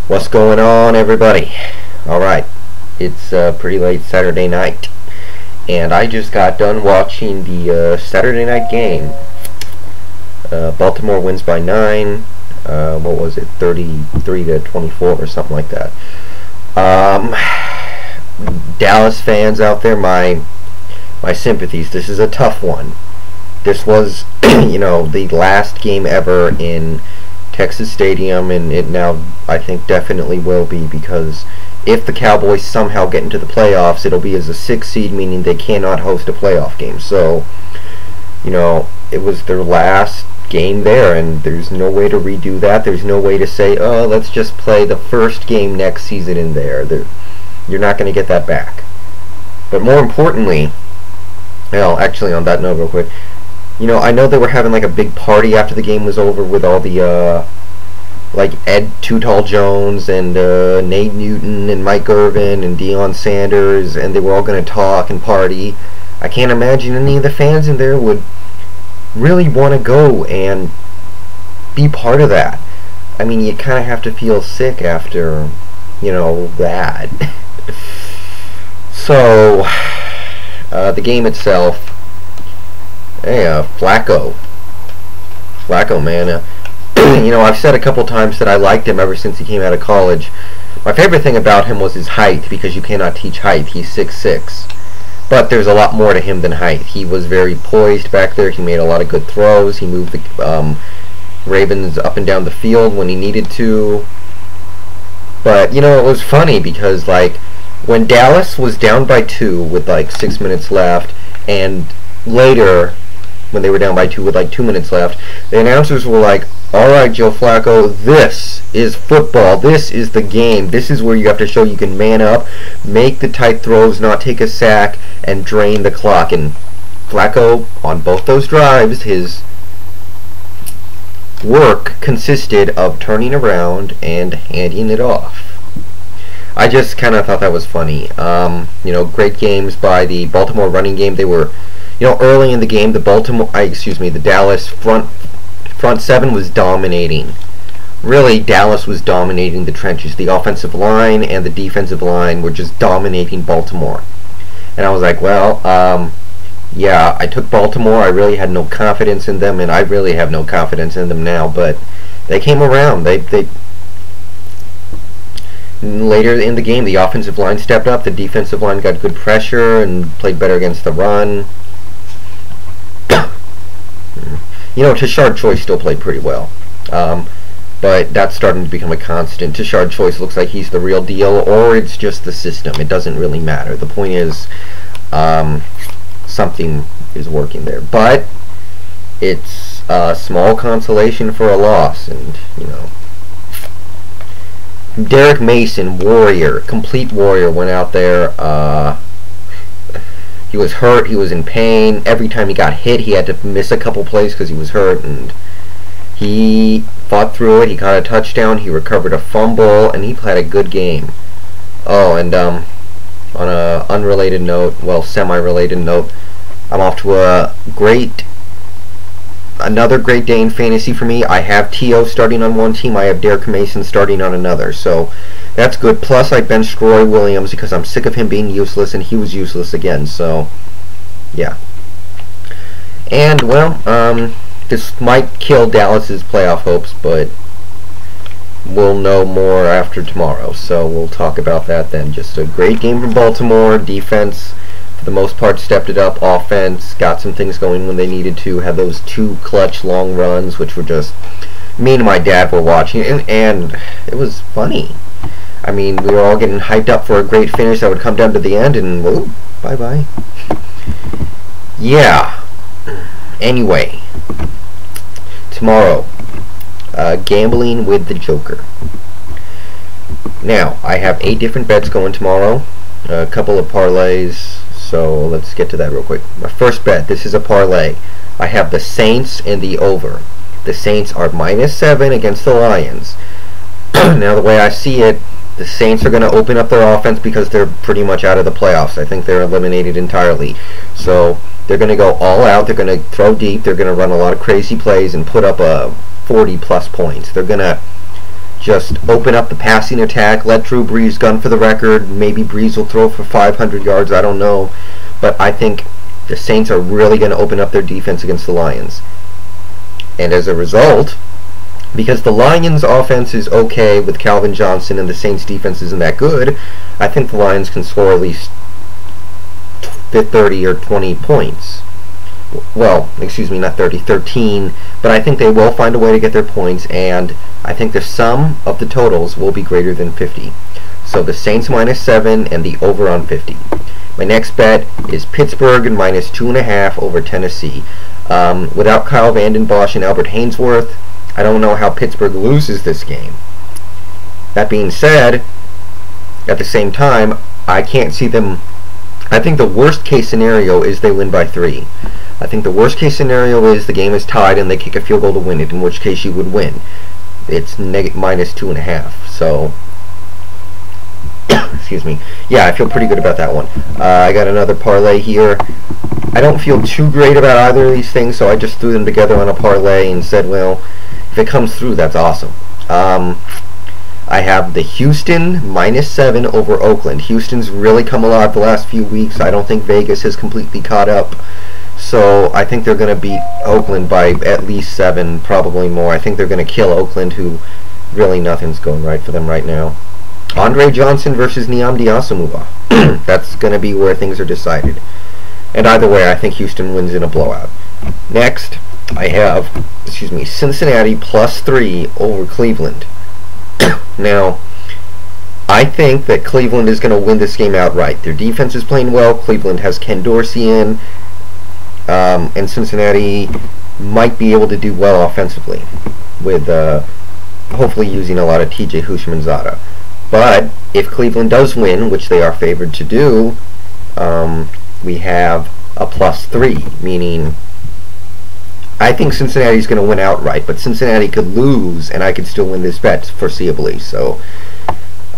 What's going on, everybody? Alright, it's pretty late Saturday night, and I just got done watching the Saturday night game. Baltimore wins by 9. What was it, 33 to 24 or something like that. Dallas fans out there, my sympathies. This is a tough one. This was, the last game ever in Texas Stadium, and it now, I think, definitely will be, because if the Cowboys somehow get into the playoffs, it'll be as a 6th seed, meaning they cannot host a playoff game. So, it was their last game there, and there's no way to redo that. There's no way to say, oh, let's just play the first game next season in there. You're not going to get that back. But more importantly, well, actually, on that note real quick, I know they were having like a big party after the game was over with all the like Ed Too Tall Jones and Nate Newton and Mike Irvin and Deion Sanders, and they were all going to talk and party. I can't imagine any of the fans in there would really want to go and be part of that. I mean, you kind of have to feel sick after, that. So, the game itself. Hey, Flacco, man. I've said a couple times that I liked him ever since he came out of college. My favorite thing about him was his height, because you cannot teach height. He's 6'6". But there's a lot more to him than height. He was very poised back there. He made a lot of good throws. He moved the Ravens up and down the field when he needed to. But, it was funny because, like, when Dallas was down by 2 with, like, 6 minutes left, and later, when they were down by 2 with like 2 minutes left, the announcers were like, alright, Joe Flacco, this is football, this is the game, this is where you have to show you can man up, make the tight throws, not take a sack, and drain the clock. And Flacco, on both those drives, his work consisted of turning around and handing it off. I just kind of thought that was funny. Great games by the Baltimore running game. They were, early in the game, the Dallas front seven was dominating. Really, Dallas was dominating the trenches. The offensive line and the defensive line were just dominating Baltimore. And I was like, well, yeah, I took Baltimore. I really had no confidence in them, and I really have no confidence in them now. But they came around. They later in the game, the offensive line stepped up. The defensive line got good pressure and played better against the run. Tashard Choice still played pretty well. But that's starting to become a constant. Tashard Choice looks like he's the real deal, or it's just the system. It doesn't really matter. The point is, something is working there. But it's a small consolation for a loss, and, Derek Mason, warrior, complete warrior, went out there. He was hurt, he was in pain. Every time he got hit, he had to miss a couple plays because he was hurt, and he fought through it. He caught a touchdown, he recovered a fumble, and he played a good game. Oh, and on a unrelated note, well, semi-related note, I'm off to another great day in fantasy for me. I have T.O. starting on one team, I have Derek Mason starting on another, so that's good. Plus, I benched Roy Williams because I'm sick of him being useless, and he was useless again, so, yeah. And, well, this might kill Dallas's playoff hopes, but we'll know more after tomorrow, so we'll talk about that then. Just a great game from Baltimore. Defense, for the most part, stepped it up. Offense got some things going when they needed to. Had those 2 clutch long runs, which were just, me and my dad were watching, and it was funny. I mean, we were all getting hyped up for a great finish that would come down to the end, and whoa, bye-bye. Yeah. Anyway, tomorrow, gambling with the Joker. Now, I have 8 different bets going tomorrow, a couple of parlays, so let's get to that real quick. My first bet, this is a parlay. I have the Saints and the over. The Saints are -7 against the Lions. Now, the way I see it, the Saints are going to open up their offense because they're pretty much out of the playoffs. I think they're eliminated entirely. So they're going to go all out. They're going to throw deep. They're going to run a lot of crazy plays and put up 40-plus points. They're going to just open up the passing attack, let Drew Brees gun for the record. Maybe Brees will throw for 500 yards, I don't know. But I think the Saints are really going to open up their defense against the Lions. And as a result, because the Lions' offense is okay with Calvin Johnson and the Saints' defense isn't that good, I think the Lions can score at least 30 or 20 points. Well, excuse me, not 30, 13, but I think they will find a way to get their points, and I think the sum of the totals will be greater than 50. So the Saints -7 and the over on 50. My next bet is Pittsburgh and -2.5 over Tennessee. Without Kyle Vanden Bosch and Albert Hainsworth, I don't know how Pittsburgh loses this game. That being said, at the same time, I can't see them. I think the worst case scenario is they win by 3. I think the worst case scenario is the game is tied and they kick a field goal to win it, in which case you would win. It's -2.5. So, excuse me. Yeah, I feel pretty good about that one. I got another parlay here. I don't feel too great about either of these things, so I just threw them together on a parlay and said, well, if it comes through, that's awesome. I have the Houston -7 over Oakland. Houston's really come alive the last few weeks. I don't think Vegas has completely caught up. So I think they're going to beat Oakland by at least 7, probably more. I think they're going to kill Oakland, who really nothing's going right for them right now. Andre Johnson versus Nnamdi Asomugha. That's going to be where things are decided. And either way, I think Houston wins in a blowout. Next, I have, Cincinnati +3 over Cleveland. Now, I think that Cleveland is going to win this game outright. Their defense is playing well. Cleveland has Ken Dorsey in. And Cincinnati might be able to do well offensively with hopefully using a lot of TJ Houshmandzadeh. But if Cleveland does win, which they are favored to do, we have a +3, meaning I think Cincinnati is going to win outright, but Cincinnati could lose and I could still win this bet foreseeably. So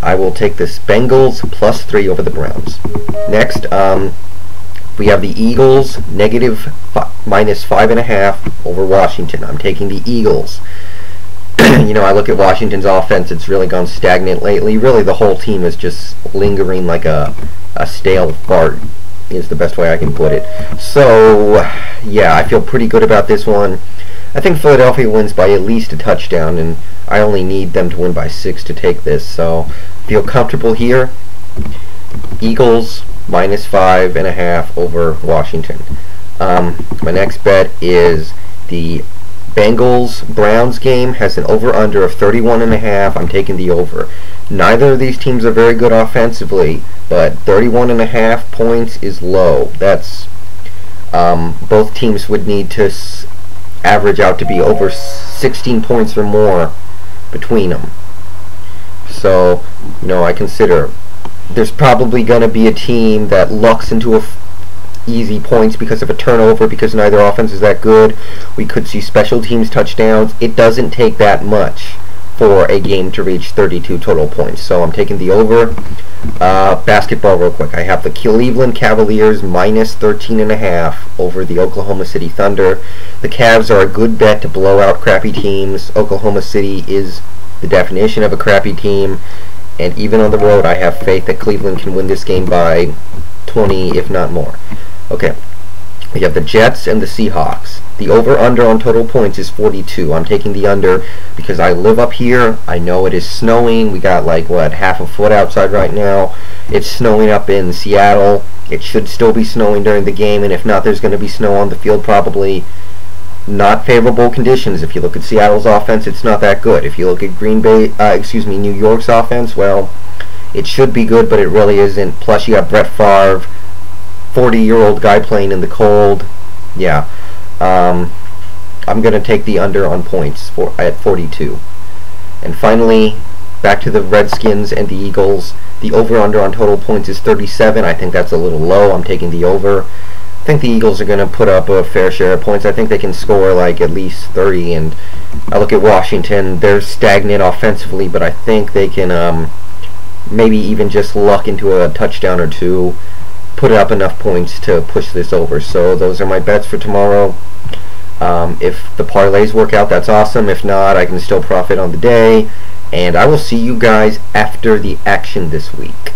I will take this Bengals +3 over the Browns. Next, we have the Eagles -5.5 over Washington. I'm taking the Eagles. I look at Washington's offense, it's really gone stagnant lately. Really, the whole team is just lingering like a stale fart, is the best way I can put it. So, yeah, I feel pretty good about this one. I think Philadelphia wins by at least a touchdown, and I only need them to win by 6 to take this. So, feel comfortable here. Eagles -5.5 over Washington. My next bet is the Bengals-Browns game has an over-under of 31.5. I'm taking the over. Neither of these teams are very good offensively, but 31.5 points is low. That's both teams would need to average out to be over 16 points or more between them. So, I consider there's probably going to be a team that lucks into easy points because of a turnover, because neither offense is that good. We could see special teams touchdowns. It doesn't take that much for a game to reach 32 total points. So I'm taking the over. Basketball real quick. I have the Cleveland Cavaliers -13.5 over the Oklahoma City Thunder. The Cavs are a good bet to blow out crappy teams. Oklahoma City is the definition of a crappy team. And even on the road, I have faith that Cleveland can win this game by 20, if not more. Okay, we have the Jets and the Seahawks. The over-under on total points is 42. I'm taking the under because I live up here. I know it is snowing. We got like, half a foot outside right now. It's snowing up in Seattle. It should still be snowing during the game, and if not, there's going to be snow on the field probably. Not favorable conditions. If you look at Seattle's offense, it's not that good. If you look at New York's offense, well, it should be good, but it really isn't. Plus, you have Brett Favre, 40-year-old guy playing in the cold. Yeah. I'm going to take the under on points at 42. And finally, back to the Redskins and the Eagles. The over-under on total points is 37. I think that's a little low. I'm taking the over. I think the Eagles are going to put up a fair share of points. I think they can score like at least 30. And I look at Washington. They're stagnant offensively, but I think they can maybe even just luck into a touchdown or two, put up enough points to push this over. So those are my bets for tomorrow. If the parlays work out, that's awesome. If not, I can still profit on the day. And I will see you guys after the action this week.